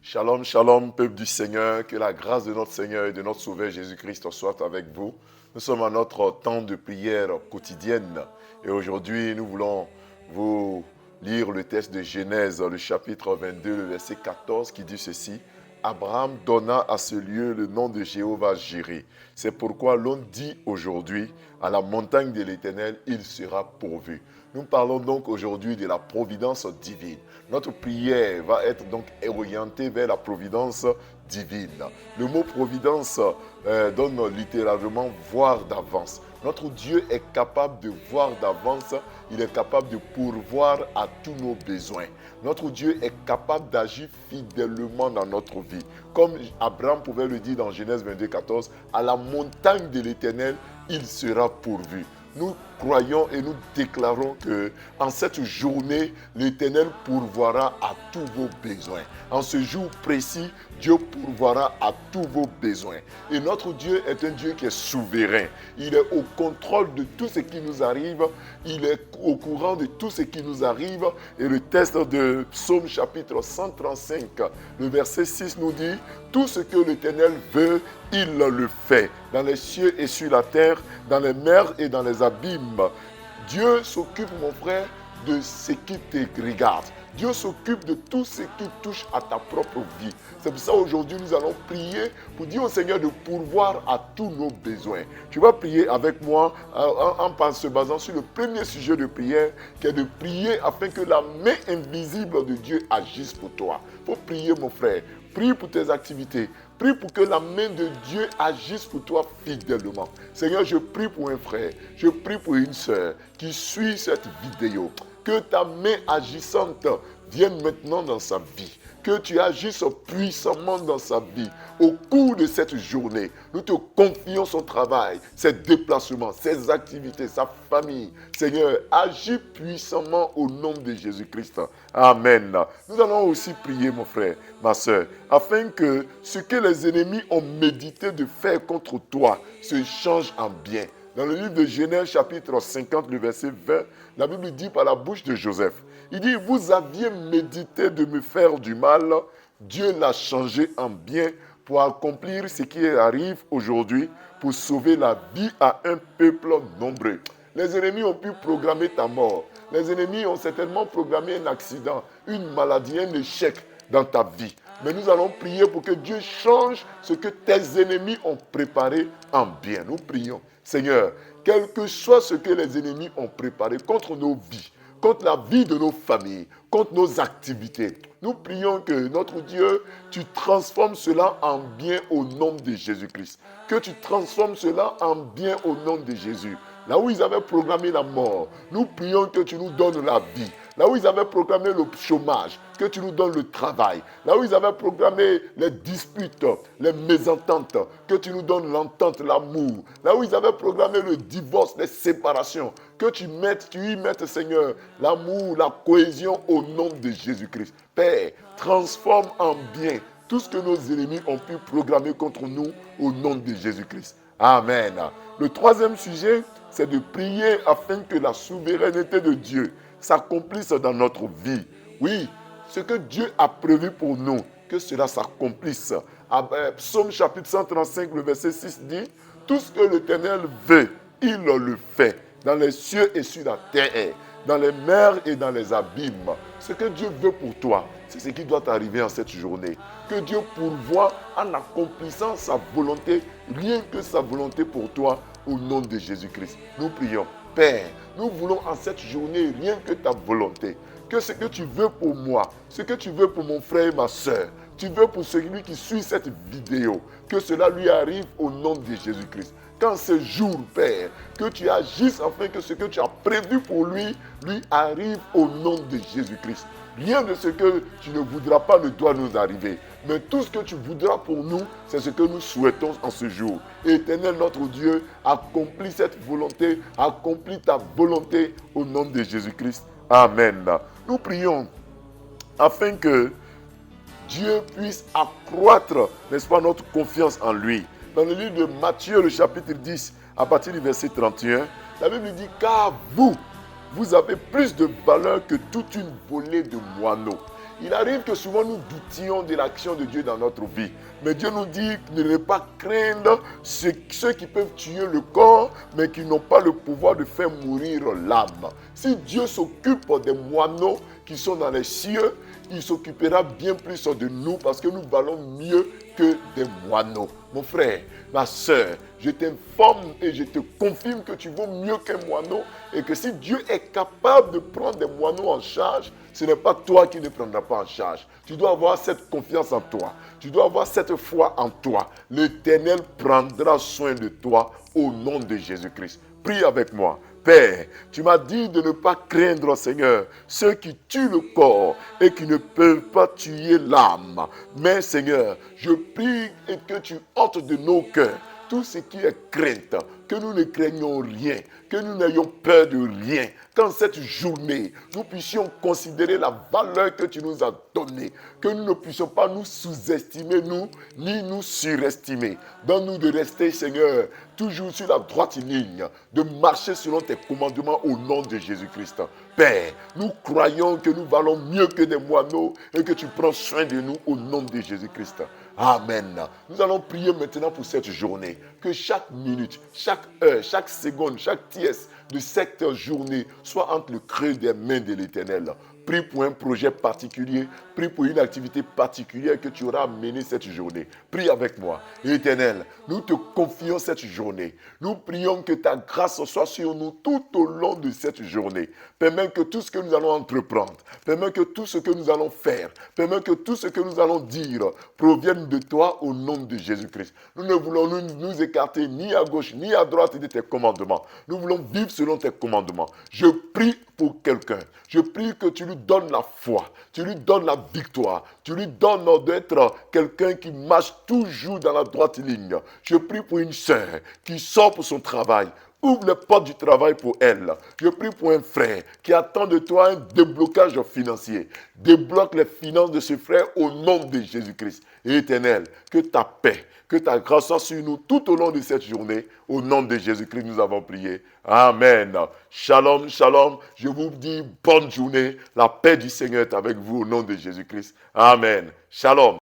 Shalom, shalom, peuple du Seigneur, que la grâce de notre Seigneur et de notre Sauveur Jésus-Christ soit avec vous. Nous sommes à notre temps de prière quotidienne et aujourd'hui nous voulons vous lire le texte de Genèse, le chapitre 22, le verset 14 qui dit ceci. Abraham donna à ce lieu le nom de Jéhovah Jireh. C'est pourquoi l'on dit aujourd'hui, à la montagne de l'Éternel, il sera pourvu. Nous parlons donc aujourd'hui de la providence divine. Notre prière va être donc orientée vers la providence divine. Le mot providence donne littéralement voir d'avance. Notre Dieu est capable de voir d'avance, il est capable de pourvoir à tous nos besoins. Notre Dieu est capable d'agir fidèlement dans notre vie. Comme Abraham pouvait le dire dans Genèse 22, 14, à la montagne de l'Éternel, il sera pourvu. Nous croyons et nous déclarons que en cette journée, l'Éternel pourvoira à tous vos besoins. En ce jour précis, Dieu pourvoira à tous vos besoins. Et notre Dieu est un Dieu qui est souverain. Il est au contrôle de tout ce qui nous arrive. Il est au courant de tout ce qui nous arrive. Et le texte de Psaume chapitre 135, le verset 6 nous dit « Tout ce que l'Éternel veut, il le fait, dans les cieux et sur la terre, dans les mers et dans les abîmes. » Dieu s'occupe, mon frère, de ce qui te regarde. Dieu s'occupe de tout ce qui touche à ta propre vie. C'est pour ça aujourd'hui nous allons prier pour dire au Seigneur de pourvoir à tous nos besoins. Tu vas prier avec moi en se basant sur le premier sujet de prière qui est de prier afin que la main invisible de Dieu agisse pour toi. Il faut prier mon frère. Prie pour tes activités. Prie pour que la main de Dieu agisse pour toi fidèlement. Seigneur, je prie pour un frère. Je prie pour une sœur qui suit cette vidéo. Que ta main agissante vienne maintenant dans sa vie. Que tu agisses puissamment dans sa vie. Au cours de cette journée, nous te confions son travail, ses déplacements, ses activités, sa famille. Seigneur, agis puissamment au nom de Jésus-Christ. Amen. Nous allons aussi prier, mon frère, ma soeur, afin que ce que les ennemis ont médité de faire contre toi se change en bien. Dans le livre de Genèse, chapitre 50, le verset 20, la Bible dit par la bouche de Joseph, il dit, vous aviez médité de me faire du mal, Dieu l'a changé en bien pour accomplir ce qui arrive aujourd'hui, pour sauver la vie à un peuple nombreux. Les ennemis ont pu programmer ta mort. Les ennemis ont certainement programmé un accident, une maladie, un échec dans ta vie. Mais nous allons prier pour que Dieu change ce que tes ennemis ont préparé en bien. Nous prions. Seigneur, quel que soit ce que les ennemis ont préparé contre nos vies, contre la vie de nos familles, contre nos activités, nous prions que notre Dieu, tu transformes cela en bien au nom de Jésus-Christ. Que tu transformes cela en bien au nom de Jésus. Là où ils avaient programmé la mort, nous prions que tu nous donnes la vie. Là où ils avaient programmé le chômage, que tu nous donnes le travail. Là où ils avaient programmé les disputes, les mésententes, que tu nous donnes l'entente, l'amour. Là où ils avaient programmé le divorce, les séparations, que tu y mettes, Seigneur, l'amour, la cohésion au nom de Jésus-Christ. Père, transforme en bien tout ce que nos ennemis ont pu programmer contre nous au nom de Jésus-Christ. Amen. Le troisième sujet, c'est de prier afin que la souveraineté de Dieu s'accomplisse dans notre vie. Oui, ce que Dieu a prévu pour nous, que cela s'accomplisse. Psaume chapitre 135, le verset 6 dit, tout ce que l'Éternel veut, il le fait, dans les cieux et sur la terre, dans les mers et dans les abîmes. Ce que Dieu veut pour toi, c'est ce qui doit arriver en cette journée. Que Dieu pourvoie en accomplissant sa volonté, rien que sa volonté pour toi, au nom de Jésus-Christ. Nous prions. Père, nous voulons en cette journée rien que ta volonté. Que ce que tu veux pour moi, ce que tu veux pour mon frère et ma soeur, tu veux pour celui qui suit cette vidéo, que cela lui arrive au nom de Jésus-Christ. Qu'en ce jour, Père, que tu agisses afin que ce que tu as prévu pour lui arrive au nom de Jésus-Christ. Rien de ce que tu ne voudras pas ne doit nous arriver. Mais tout ce que tu voudras pour nous, c'est ce que nous souhaitons en ce jour. Éternel notre Dieu, accomplis cette volonté, accomplis ta volonté au nom de Jésus-Christ. Amen. Nous prions afin que Dieu puisse accroître, n'est-ce pas, notre confiance en lui. Dans le livre de Matthieu, le chapitre 10, à partir du verset 31, la Bible dit « Car vous avez plus de valeur que toute une volée de moineaux. » Il arrive que souvent nous doutions de l'action de Dieu dans notre vie. Mais Dieu nous dit de ne pas craindre ceux qui peuvent tuer le corps, mais qui n'ont pas le pouvoir de faire mourir l'âme. Si Dieu s'occupe des moineaux qui sont dans les cieux, il s'occupera bien plus de nous parce que nous valons mieux que des moineaux. Mon frère, ma soeur, je t'informe et je te confirme que tu vaux mieux qu'un moineau et que si Dieu est capable de prendre des moineaux en charge, ce n'est pas toi qui ne prendras pas en charge. Tu dois avoir cette confiance en toi. Tu dois avoir cette foi en toi. L'Éternel prendra soin de toi au nom de Jésus-Christ. Prie avec moi. Père, tu m'as dit de ne pas craindre, Seigneur, ceux qui tuent le corps et qui ne peuvent pas tuer l'âme. Mais, Seigneur, je prie et que tu ôtes de nos cœurs tout ce qui est crainte, que nous ne craignons rien, que nous n'ayons peur de rien, qu'en cette journée, nous puissions considérer la valeur que tu nous as donnée, que nous ne puissions pas nous sous-estimer, ni nous surestimer. Donne-nous de rester, Seigneur, toujours sur la droite ligne, de marcher selon tes commandements au nom de Jésus-Christ. Père, nous croyons que nous valons mieux que des moineaux et que tu prends soin de nous au nom de Jésus-Christ. Amen. Nous allons prier maintenant pour cette journée. Que chaque minute, chaque heure, chaque seconde, chaque tiers de cette journée soit entre le creux des mains de l'Éternel. Prie pour un projet particulier, prie pour une activité particulière que tu auras à mener cette journée. Prie avec moi. Éternel, nous te confions cette journée. Nous prions que ta grâce soit sur nous tout au long de cette journée. Permets que tout ce que nous allons entreprendre, permets que tout ce que nous allons faire, permets que tout ce que nous allons dire provienne de toi au nom de Jésus-Christ. Nous ne voulons nous écarter ni à gauche ni à droite de tes commandements. Nous voulons vivre selon tes commandements. Je prie pour quelqu'un. Je prie que tu lui donnes la foi, tu lui donnes la victoire, tu lui donnes d'être quelqu'un qui marche toujours dans la droite ligne. Je prie pour une sœur qui sort pour son travail. Ouvre les portes du travail pour elle. Je prie pour un frère qui attend de toi un déblocage financier. Débloque les finances de ce frère au nom de Jésus-Christ. Et Éternel, que ta paix, que ta grâce soit sur nous tout au long de cette journée. Au nom de Jésus-Christ, nous avons prié. Amen. Shalom, shalom. Je vous dis bonne journée. La paix du Seigneur est avec vous au nom de Jésus-Christ. Amen. Shalom.